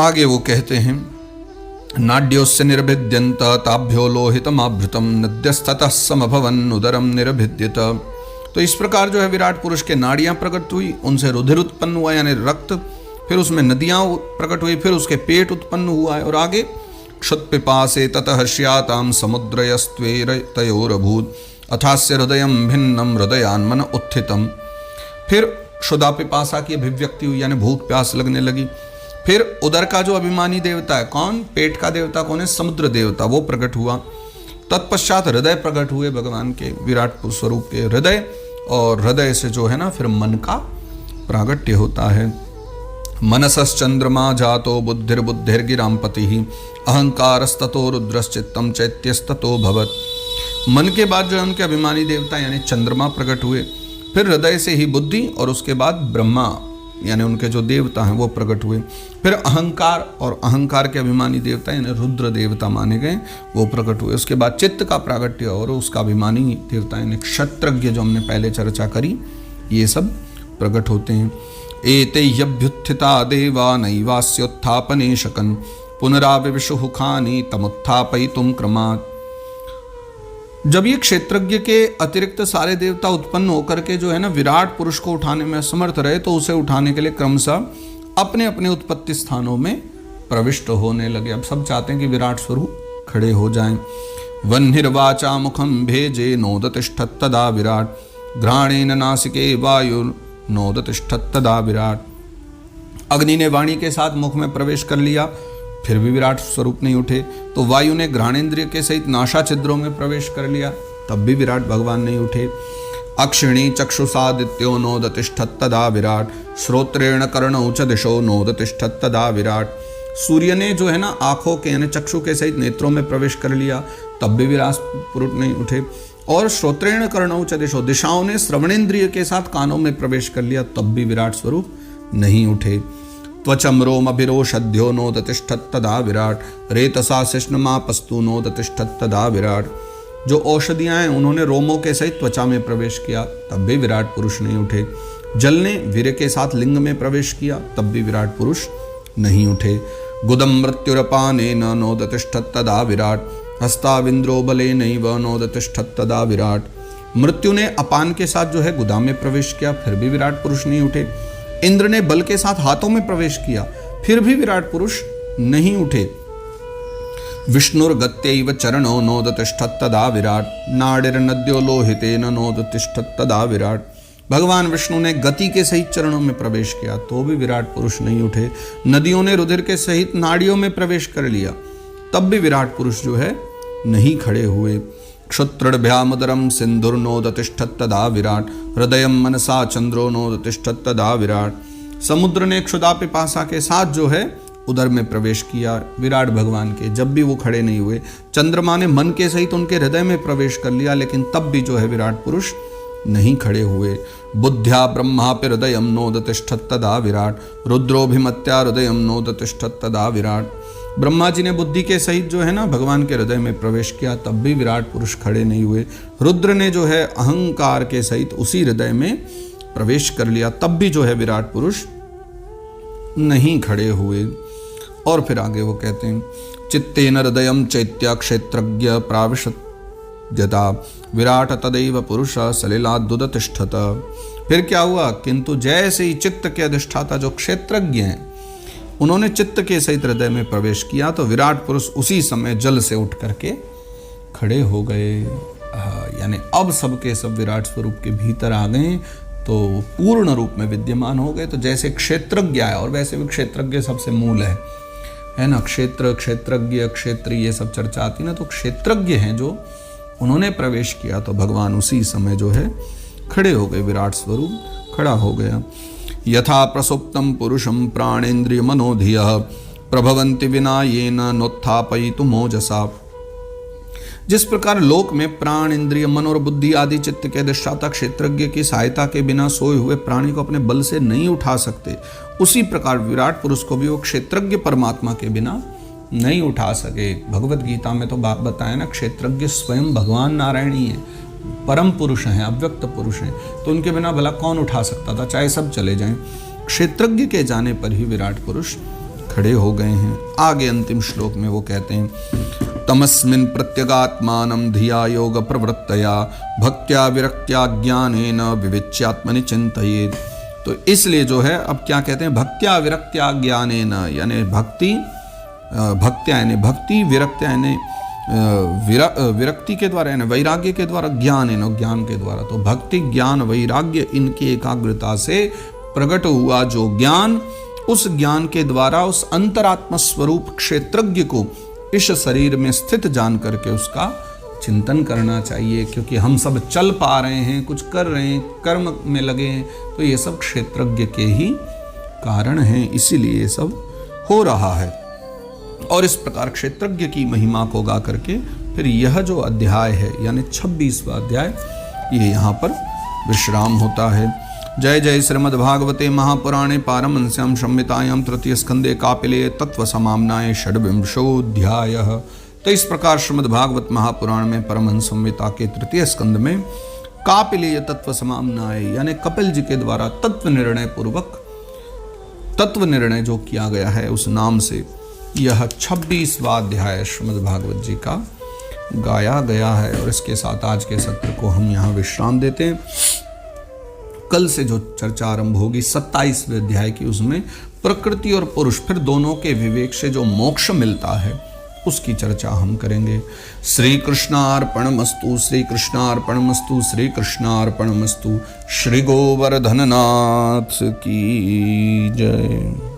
आगे वो कहते हैं, नाड्योस्य निर्भिद्यन्त ताभ्यो लोहितमाभृतम नद्यस्ततः समभवन उदरम निर्भिद्यत। तो इस प्रकार जो है विराट पुरुष के नाड़ियां प्रकट हुई, उनसे रुधिर उत्पन्न हुआ यानी रक्त, फिर उसमें नदियां प्रकट हुई, फिर उसके पेट उत्पन्न हुआ है। और आगे क्षुत्पिपासे ततः श्याताम समुद्रयस्त्वेरतयोरभूत अथास्य हृदयम भिन्नम हृदयान्मन उत्थितम। फिर क्षुधा पिपासा की अभिव्यक्ति हुई यानी भूख प्यास लगने लगी। फिर उदर का जो अभिमानी देवता है, कौन? पेट का देवता कौन है? समुद्र देवता, वो प्रकट हुआ। तत्पश्चात हृदय प्रकट हुए भगवान के, विराट स्वरूप के हृदय, और हृदय से जो है ना फिर मन का प्रागट्य होता है। मनसश्चंद्रमा जातो बुद्धिर्बुद्धिर्गिराम पति अहंकारस्ततो रुद्रश्चित्तम चैत्यस्ततो भवत। मन के बाद जो है उनके अभिमानी देवता यानी चंद्रमा प्रकट हुए, फिर हृदय से ही बुद्धि, और उसके बाद ब्रह्मा यानी उनके जो देवता हैं वो प्रकट हुए। फिर अहंकार, और अहंकार के अभिमानी देवता यानी रुद्र देवता माने गए, वो प्रकट हुए। उसके बाद चित्त का प्रागट्य और उसका अभिमानी देवता यानी क्षत्रज्ञ जो हमने पहले चर्चा करी, ये सब प्रकट होते हैं। एते यभ्युत्थिता देवा नैवास्योत्थापने शकन पुनराविविशुः खानि तमुत्थापयितुं क्रमात्। जब ये क्षेत्रज्ञ के अतिरिक्त सारे देवता उत्पन्न होकर के जो है ना विराट पुरुष को उठाने में असमर्थ रहे, तो उसे उठाने के लिए क्रमशः अपने अपने उत्पत्ति स्थानों में प्रविष्ट होने लगे। अब सब चाहते हैं कि विराट स्वरूप खड़े हो जाएं। वह्निर्वाचा मुखम भेजे नोदतिष्ठत् तदा विराट घ्राणेन नासिके वायु नोदतिष्ठत् तदा विराट। अग्नि ने वाणी के साथ मुख में प्रवेश कर लिया, फिर भी विराट स्वरूप नहीं उठे। तो वायु ने घ्राणेन्द्रिय के सहित नासा छिद्रों में प्रवेश कर लिया, तब भी विराट भगवान नहीं उठे। अक्षिणी चक्षुषादित्यो नोदतिष्ठत् तदा विराट श्रोत्रेण कर्णौ च दिशो नोदतिष्ठत् तदा विराट। सूर्य ने जो है ना आंखों के यानी चक्षु के सहित नेत्रों में प्रवेश कर लिया, तब भी विराट पुरुष नहीं उठे। और श्रोत्रेण कर्णौ च दिशो, दिशाओं ने श्रवणेन्द्रिय के साथ कानों में प्रवेश कर लिया, तब भी विराट स्वरूप नहीं उठे। त्वचम रोमभिरोषध्यो नोदतिष्ठत् तदा विराट रेतसा शिश्नमापस्तु नोदतिष्ठत् तदा विराट। जो औषधियां हैं उन्होंने रोमों के सहित त्वचा में प्रवेश किया, तब भी विराट पुरुष नहीं उठे। जल ने वीर्य के साथ लिंग में प्रवेश किया, तब भी विराट पुरुष नहीं उठे। गुदम मृत्युरपानेन नोदतिष्ठत् तदा विराट हस्ताविंद्रो बलेनैव नोदतिष्ठत् तदा विराट। मृत्यु ने अपान के साथ जो है गुदा में प्रवेश किया, फिर भी विराट पुरुष नहीं उठे। इंद्र ने बल के साथ हाथों में प्रवेश किया, फिर भी विराट पुरुष नहीं उठे। विष्णुर्गत्यैव चरणो नोदतिष्ठत् तदा विराट नाडिर्नद्यो लोहितेन नोदतिष्ठत् तदा विराट। भगवान विष्णु ने गति के सहित चरणों में प्रवेश किया, तो भी विराट पुरुष नहीं उठे। नदियों ने रुधिर के सहित नाड़ियों में प्रवेश कर लिया, तब भी विराट पुरुष जो है नहीं खड़े हुए। क्षुत्रणभ्यामुदरम सिंधुर्नोदतिष्ठत् तदा विराट हृदयम मनसा चंद्रो नोदतिष्ठत् तदा विराट। समुद्र ने क्षुधा पिपासा के साथ जो है उदर में प्रवेश किया विराट भगवान के, जब भी वो खड़े नहीं हुए। चंद्रमा ने मन के सहित उनके हृदय में प्रवेश कर लिया, लेकिन तब भी जो है विराट पुरुष नहीं खड़े हुए। बुद्ध्या ब्रह्मापि हृदयम नोदतिष्ठत् तदा विराट रुद्रोभिमत्या हृदयम नोदतिष्ठत् तदा विराट। ब्रह्मा जी ने बुद्धि के सहित जो है ना भगवान के हृदय में प्रवेश किया, तब भी विराट पुरुष खड़े नहीं हुए। रुद्र ने जो है अहंकार के सहित उसी हृदय में प्रवेश कर लिया, तब भी जो है विराट पुरुष नहीं खड़े हुए। और फिर आगे वो कहते हैं चित्तेन हृदयम चैत्य क्षेत्रज्ञ प्राविशद्यता विराट तदैव पुरुष सलिलाद्दुदतिष्ठत। फिर क्या हुआ? किंतु जैसे ही चित्त के अधिष्ठाता जो क्षेत्रज्ञ हैं उन्होंने चित्त के सहित हृदय में प्रवेश किया, तो विराट पुरुष उसी समय जल से उठ करके खड़े हो गए। यानी अब सबके सब विराट स्वरूप के भीतर आ गए, तो पूर्ण रूप में विद्यमान हो गए। तो जैसे क्षेत्रज्ञ है, और वैसे भी क्षेत्रज्ञ सबसे मूल है ना, क्षेत्र क्षेत्रज्ञ क्षेत्र ये सब चर्चा आती ना, तो क्षेत्रज्ञ हैं जो उन्होंने प्रवेश किया, तो भगवान उसी समय जो है खड़े हो गए, विराट स्वरूप खड़ा हो गया। यथा प्रसुप्तम पुरुषम प्राणेन्द्रिय मनोधियः प्रभवन्ति विना येन नोत्थापयितुम् ओजसा। जिस प्रकार लोक में प्राण इंद्रिय मन और बुद्धि आदि चित्त के अधिष्ठाता क्षेत्रज्ञ की सहायता के बिना सोए हुए प्राणी को अपने बल से नहीं उठा सकते, उसी प्रकार विराट पुरुष को भी वो क्षेत्रज्ञ परमात्मा के बिना नहीं उठा सके। भगवत गीता में तो बात बताया ना, क्षेत्रज्ञ स्वयं भगवान नारायण ही है, परम पुरुष हैं, अव्यक्त पुरुष हैं, तो उनके बिना भला कौन उठा सकता था, चाहे सब चले जाएं। क्षेत्रज्ञ के जाने पर ही विराट पुरुष खड़े हो गए हैं। आगे अंतिम श्लोक में वो कहते हैं, तमस्मिन् प्रत्यगात्मानं धिया योग प्रवृत्तया भक्त्या विरक्त्या ज्ञानेन विविच्यात्मनि चिन्तयेत्। तो इसलिए जो है अब क्या कहते हैं, भक्त्या विरक्त्या ज्ञानेन, यानी भक्त्या यानी भक्ति, विरक्त्या यानी विरक्ति के द्वारा, यानी वैराग्य के द्वारा, ज्ञानेन ज्ञान के द्वारा। तो भक्ति, ज्ञान, वैराग्य, इनकी एकाग्रता से प्रकट हुआ जो ज्ञान, उस ज्ञान के द्वारा उस अंतरात्मा स्वरूप क्षेत्रज्ञ को इस शरीर में स्थित जान करके उसका चिंतन करना चाहिए। क्योंकि हम सब चल पा रहे हैं, कुछ कर रहे हैं, कर्म में लगे हैं, तो ये सब क्षेत्रज्ञ के ही कारण हैं, इसीलिए ये सब हो रहा है। और इस प्रकार क्षेत्रज्ञ की महिमा को गा करके फिर यह जो अध्याय है यानी 26वां अध्याय, ये यहाँ पर विश्राम होता है। जय जय श्रीमद्भागवते महापुराणे पारमहंस्यां संहितायां तृतीय स्कंदे कापिले तत्व समाम्नाय षड्विंशोऽध्यायः। तो इस प्रकार श्रीमद्भागवत महापुराण में परमहंस संहिता के तृतीय स्कंद में कापिलेय तत्व समाम्नाय, यानी कपिल जी के द्वारा तत्व निर्णय पूर्वक तत्व निर्णय जो किया गया है उस नाम से यह 26वां अध्याय श्रीमद्भागवत जी का गाया गया है। और इसके साथ आज के सत्र को हम यहाँ विश्राम देते हैं। कल से जो चर्चा आरंभ होगी 27वें अध्याय की, उसमें प्रकृति और पुरुष फिर दोनों के विवेक से जो मोक्ष मिलता है उसकी चर्चा हम करेंगे। श्री कृष्णार्पणमस्तु, श्री कृष्णार्पणमस्तु, श्री कृष्णार्पणमस्तु। श्री गोवर्धननाथ की जय।